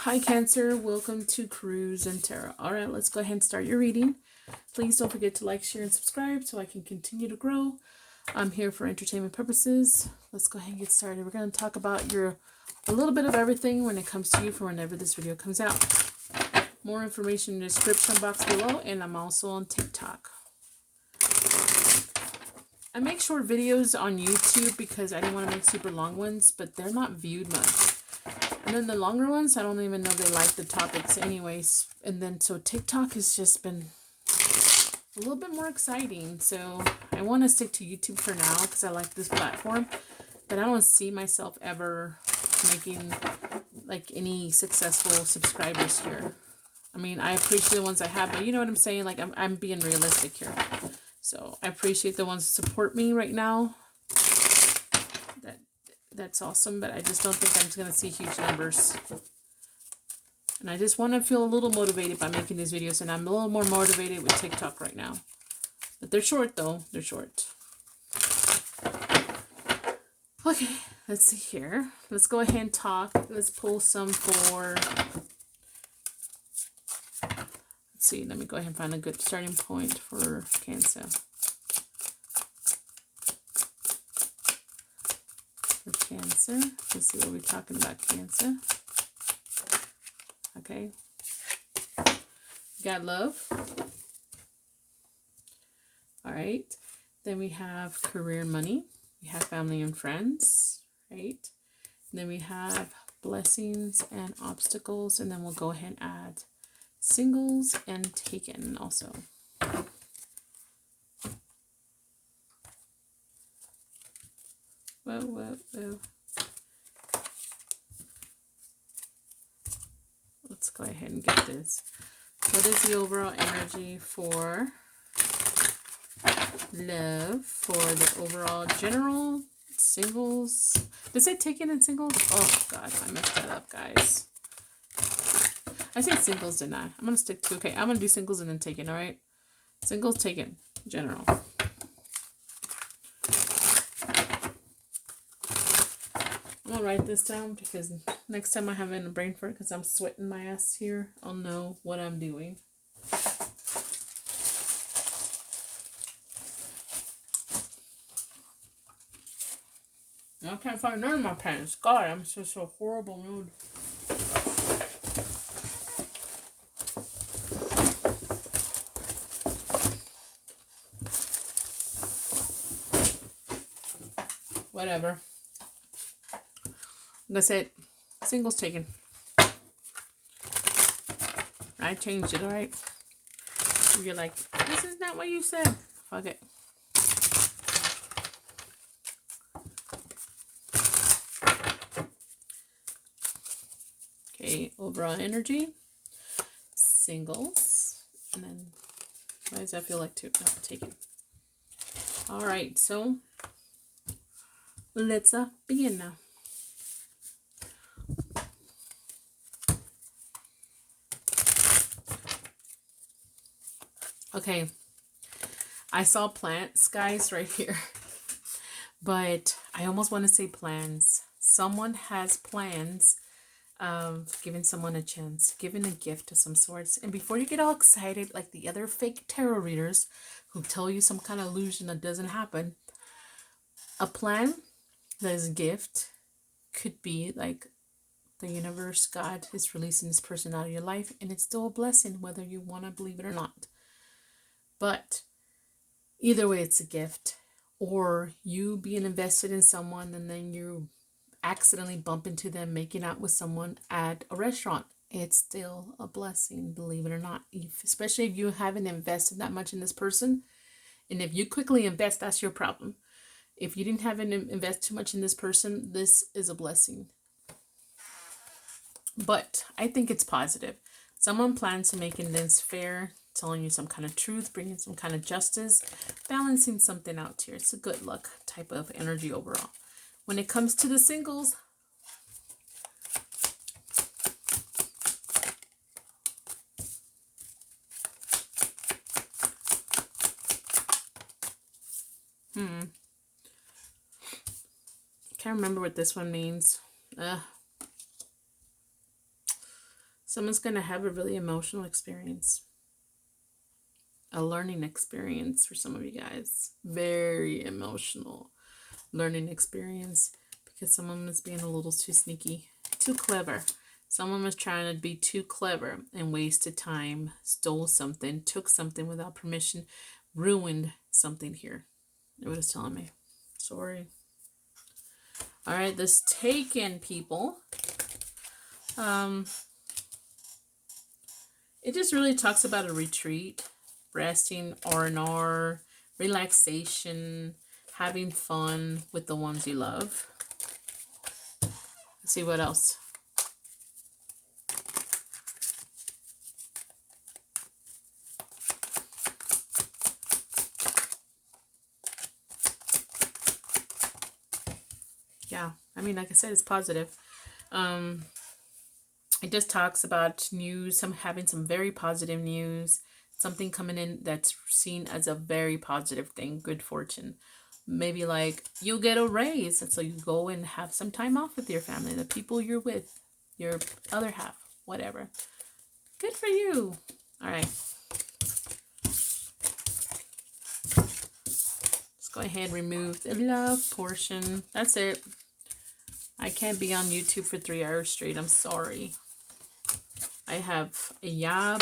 Hi Cancer, welcome to Cruise and Tarot. Alright, let's go ahead and start your reading. Please don't forget to like, share, and subscribe so I can continue to grow. I'm here for entertainment purposes. Let's go ahead and get started. We're going to talk about a little bit of everything when it comes to you for whenever this video comes out. More information in the description box below, and I'm also on TikTok. I make short videos on YouTube because I didn't want to make super long ones, but they're not viewed much. And then the longer ones, I don't even know they like the topics anyways. And then so TikTok has just been a little bit more exciting. So I want to stick to YouTube for now because I like this platform. But I don't see myself ever making like any successful subscribers here. I mean, I appreciate the ones I have, but you know what I'm saying? Like I'm being realistic here. So I appreciate the ones that support me right now. That's awesome, but I just don't think I'm just going to see huge numbers. And I just want to feel a little motivated by making these videos, and I'm a little more motivated with TikTok right now. But they're short, though. They're short. Okay, let's see here. Let's go ahead and talk. Let's pull some for... Let's see. Let me go ahead and find a good starting point for Cancer. Cancer. Let's see what we're talking about, Cancer. Okay. Got love. All right. Then we have career and money. We have family and friends, right? And then we have blessings and obstacles. And then we'll go ahead and add singles and taken also. Whoa, whoa, whoa. Let's go ahead and get this. What is the overall energy for love, for the overall general singles? Does it take in singles? Oh, God, I messed that up, guys. I said singles, didn't I? I'm going to stick to, okay, I'm going to do singles and then taken, all right? Singles, taken, general. I'll write this down because next time I have it in a brain fart because I'm sweating my ass here, I'll know what I'm doing. I can't find none of my pants. God, I'm such a horrible mood. Whatever. That's it. Singles taken. I changed it, alright? You're like, this is not what you said. Fuck it. Okay, overall energy. Singles. And then, why does that feel like two? No, taken. Alright, so let's begin now. Okay, I saw plants, guys, right here, but I almost want to say plans. Someone has plans of giving someone a chance, giving a gift of some sorts. And before you get all excited, like the other fake tarot readers who tell you some kind of illusion that doesn't happen, a plan that is a gift could be like the universe, God is releasing this person out of your life, and it's still a blessing, whether you want to believe it or not. But either way, it's a gift. Or you being invested in someone and then you accidentally bump into them making out with someone at a restaurant. It's still a blessing, believe it or not. Especially if you haven't invested that much in this person. And if you quickly invest, that's your problem. If you didn't have to invest too much in this person, this is a blessing. But I think it's positive. Someone plans to make this fair, telling you some kind of truth, bringing some kind of justice, balancing something out here. It's a good luck type of energy overall. When it comes to the singles, can't remember what this one means. Someone's going to have a really emotional experience. A learning experience for some of you guys. Very emotional learning experience. Because someone was being a little too sneaky. Too clever. Someone was trying to be too clever and wasted time. Stole something. Took something without permission. Ruined something here. It was telling me. Sorry. Alright, this Taken people. It just really talks about a retreat, resting, R&R, relaxation, having fun with the ones you love. Let's see what else. Yeah, I mean, like I said, it's positive. It just talks about news, having some very positive news, something coming in that's seen as a very positive thing, good fortune. Maybe like you'll get a raise, and so you go and have some time off with your family, the people you're with, your other half, whatever. Good for you. All right. Let's go ahead and remove the love portion. That's it. I can't be on YouTube for 3 hours straight. I'm sorry. I have a job.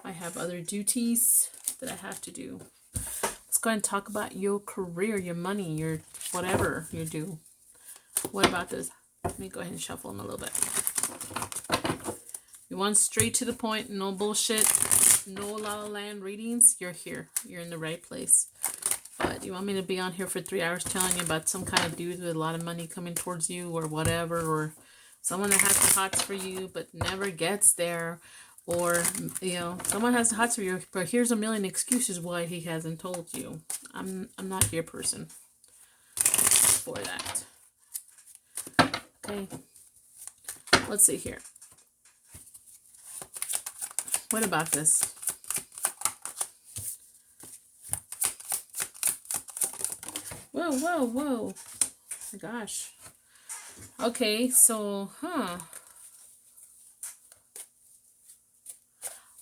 I have other duties that I have to do. Let's go ahead and talk about your career, your money, your whatever you do. What about this? Let me go ahead and shuffle them a little bit. You want straight to the point, no bullshit, no la la land readings? You're here. You're in the right place. But you want me to be on here for 3 hours telling you about some kind of dude with a lot of money coming towards you or whatever, or someone that has the hots for you but never gets there, or, you know, someone has the hots for you, but here's a million excuses why he hasn't told you. I'm not your person for that. Okay. Let's see here. What about this? Whoa, whoa, whoa. Oh my gosh. Okay, so,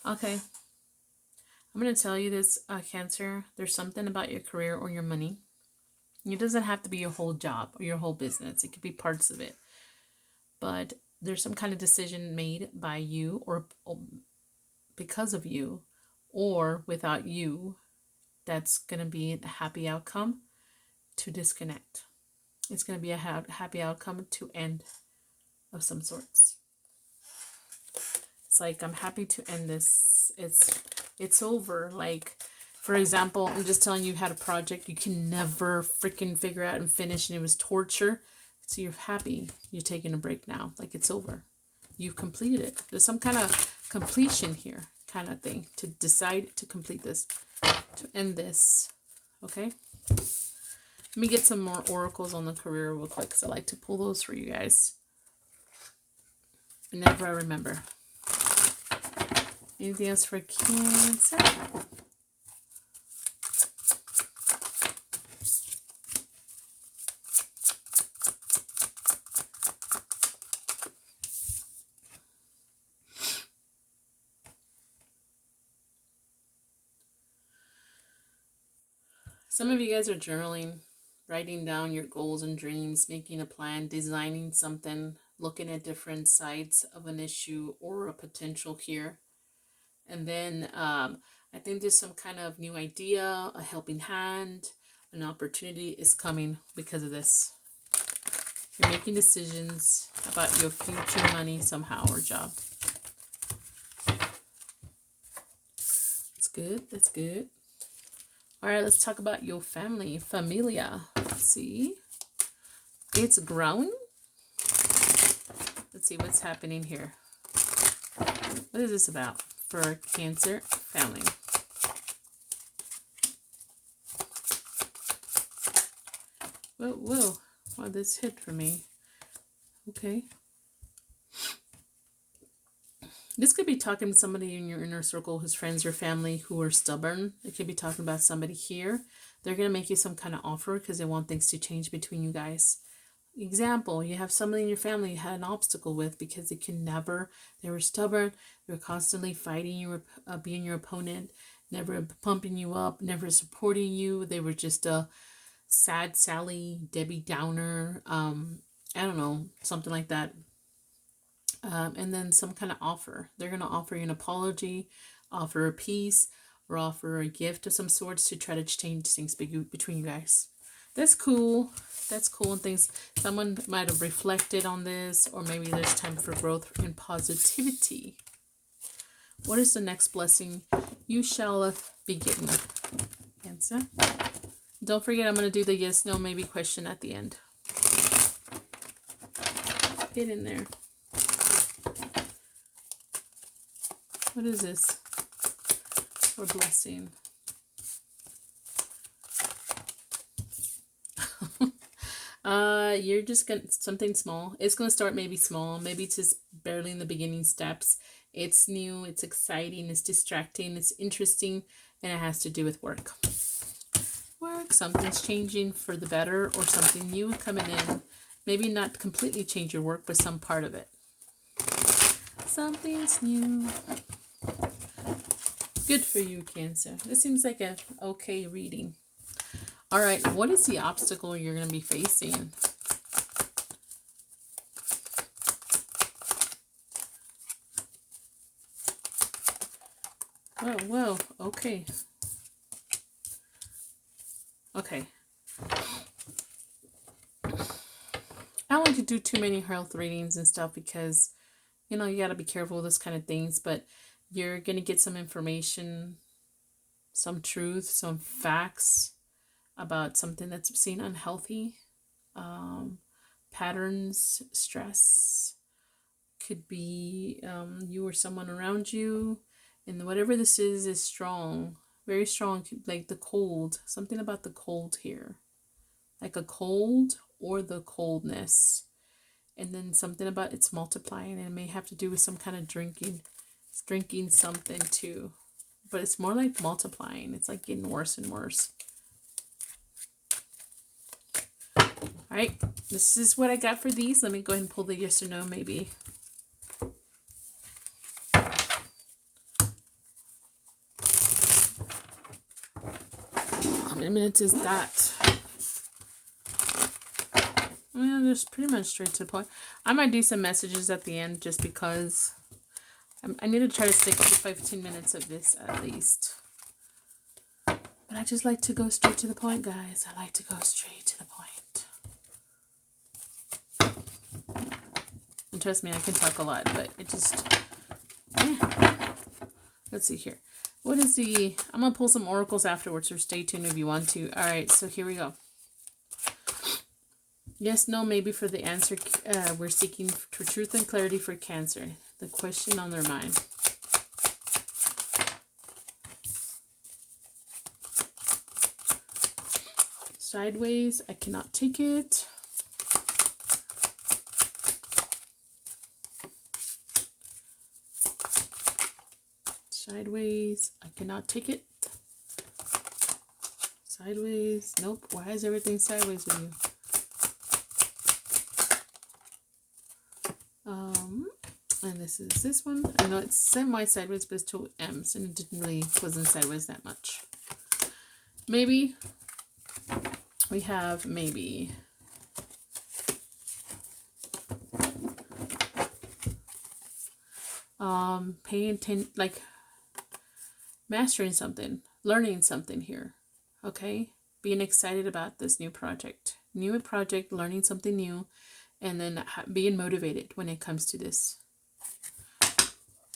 Okay. I'm going to tell you this, Cancer. There's something about your career or your money. It doesn't have to be your whole job or your whole business. It could be parts of it. But there's some kind of decision made by you or because of you or without you that's going to be a happy outcome to disconnect. It's going to be a happy outcome to end of some sorts. It's like, I'm happy to end this. It's over. Like, for example, I'm just telling you, had a project you can never freaking figure out and finish, and it was torture. So you're happy. You're taking a break now. Like, it's over. You've completed it. There's some kind of completion here, kind of thing, to decide to complete this, to end this. Okay? Let me get some more oracles on the career real quick, because I like to pull those for you guys whenever I remember. Anything else for Cancer? Some of you guys are journaling, writing down your goals and dreams, making a plan, designing something, looking at different sides of an issue or a potential here. And then I think there's some kind of new idea, a helping hand, an opportunity is coming because of this. You're making decisions about your future money somehow or job. That's good. That's good. All right, let's talk about your family, familia. Let's see. It's growing. Let's see what's happening here. What is this about for Cancer family? Whoa, whoa. Wow, this hit for me. Okay. This could be talking to somebody in your inner circle who's friends or family who are stubborn. It could be talking about somebody here. They're going to make you some kind of offer because they want things to change between you guys. Example, you have somebody in your family you had an obstacle with because they were stubborn, they were constantly fighting you, being your opponent, never pumping you up, never supporting you. They were just a sad Sally, Debbie Downer, I don't know, something like that. And then some kind of offer. They're going to offer you an apology, offer a peace, or offer a gift of some sorts to try to change things between you guys. That's cool. That's cool. And things, someone might have reflected on this, or maybe there's time for growth and positivity. What is the next blessing you shall be getting? Cancer. Don't forget, I'm going to do the yes, no, maybe question at the end. Get in there. What is this for blessing? You're just gonna, something small. It's gonna start maybe small, maybe just barely in the beginning steps. It's new, it's exciting, it's distracting, it's interesting, and it has to do with work. Work, something's changing for the better, or something new coming in. Maybe not completely change your work, but some part of it. Something's new. Good for you, Cancer. This seems like a okay reading. All right, what is the obstacle you're going to be facing? Whoa, okay. Okay. I don't like to do too many health readings and stuff because, you know, you got to be careful with this kind of things, but you're going to get some information, some truth, some facts about something that's seen unhealthy. Patterns, stress, could be you or someone around you, and whatever this is strong, very strong, like the cold, something about the cold here, like a cold or the coldness, and then something about it's multiplying, and it may have to do with some kind of drinking something too, but it's more like multiplying. It's like getting worse and worse. All right, this is what I got for these. Let me go ahead and pull the yes or no maybe. How many minutes is that? Well, just pretty much straight to the point. I might do some messages at the end just because I need to try to stick to 15 minutes of this at least. But I just like to go straight to the point, guys. I like to go straight to the point. And trust me, I can talk a lot, but it just, yeah. Let's see here. What is the, I'm going to pull some oracles afterwards, so stay tuned if you want to. All right, so here we go. Yes, no, maybe for the answer. We're seeking for truth and clarity for Cancer. The question on their mind. Sideways, I cannot take it. Sideways, I cannot take it. Sideways, nope. Why is everything sideways with you? And this is this one. I know it's semi-sideways, but it's two M's, and it wasn't sideways that much. Maybe we have maybe paying attention, like mastering something, learning something here. Okay, being excited about this new project, learning something new, and then being motivated when it comes to this.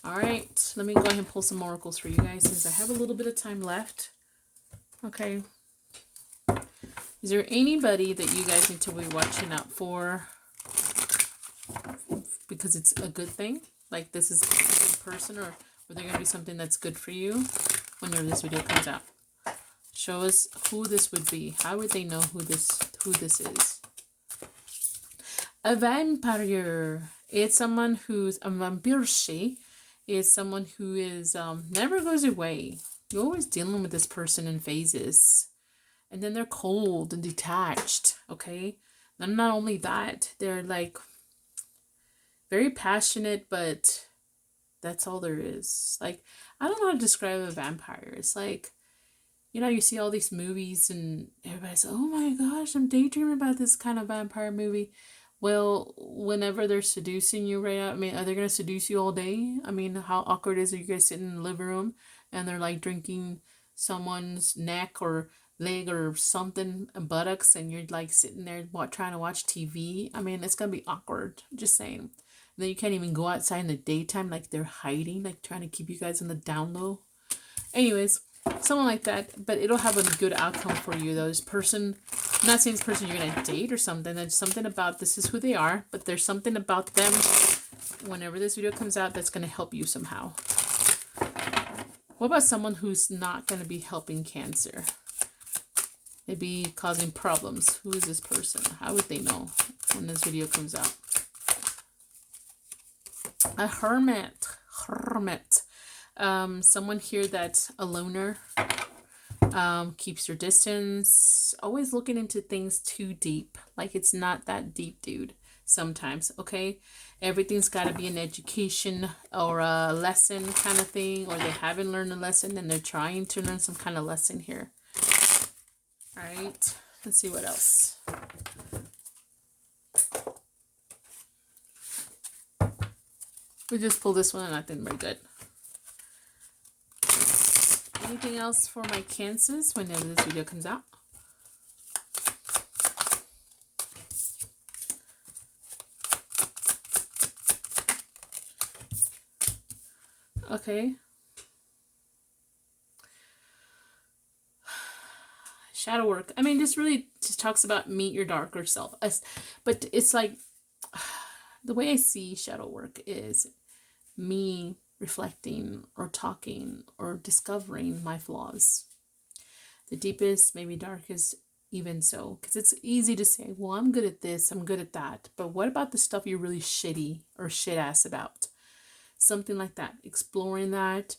All right, let me go ahead and pull some oracles for you guys since I have a little bit of time left. Okay. Is there anybody that you guys need to be watching out for because it's a good thing? Like this is a good person, or they're going to do something that's good for you whenever this video comes out? Show us who this would be. How would they know who this is? A vampire. It's someone who's a vampirche. Is someone who is never goes away. You're always dealing with this person in phases, and then they're cold and detached. Okay, And not only that, they're like very passionate, but that's all there is. Like, I don't know how to describe a vampire. It's like, you know, you see all these movies and everybody's, oh my gosh, I'm daydreaming about this kind of vampire movie. Well, whenever they're seducing you right now, I mean, are they going to seduce you all day? I mean, how awkward is it? You guys sitting in the living room and they're like drinking someone's neck or leg or something, buttocks, and you're like sitting there trying to watch TV. I mean, it's going to be awkward. Just saying. And then you can't even go outside in the daytime, like they're hiding, like trying to keep you guys in the down low. Anyways, someone like that, but it'll have a good outcome for you though. This person, I'm not saying this person you're gonna date or something. There's something about this is who they are, but there's something about them whenever this video comes out that's gonna help you somehow. What about someone who's not gonna be helping Cancer? Maybe causing problems. Who is this person? How would they know when this video comes out? A hermit. Someone here that's a loner, keeps your distance, always looking into things too deep, like it's not that deep, dude, sometimes. Okay, everything's got to be an education or a lesson kind of thing, or they haven't learned a lesson and they're trying to learn some kind of lesson here. All right, let's see what else. We just pulled this one and I think we're good. Anything else for my Cancers whenever this video comes out? Okay. Shadow work. I mean, this really just talks about meet your darker self. But it's like, the way I see shadow work is me reflecting or talking or discovering my flaws. The deepest, maybe darkest, even so. Because it's easy to say, well, I'm good at this, I'm good at that. But what about the stuff you're really shitty or shit ass about? Something like that. Exploring that,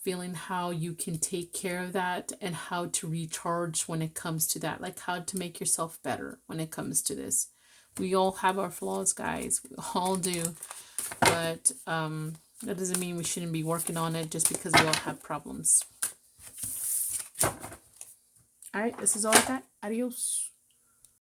feeling how you can take care of that and how to recharge when it comes to that. Like how to make yourself better when it comes to this. We all have our flaws, guys. We all do. But that doesn't mean we shouldn't be working on it just because we all have problems. All right, this is all I got. Adios.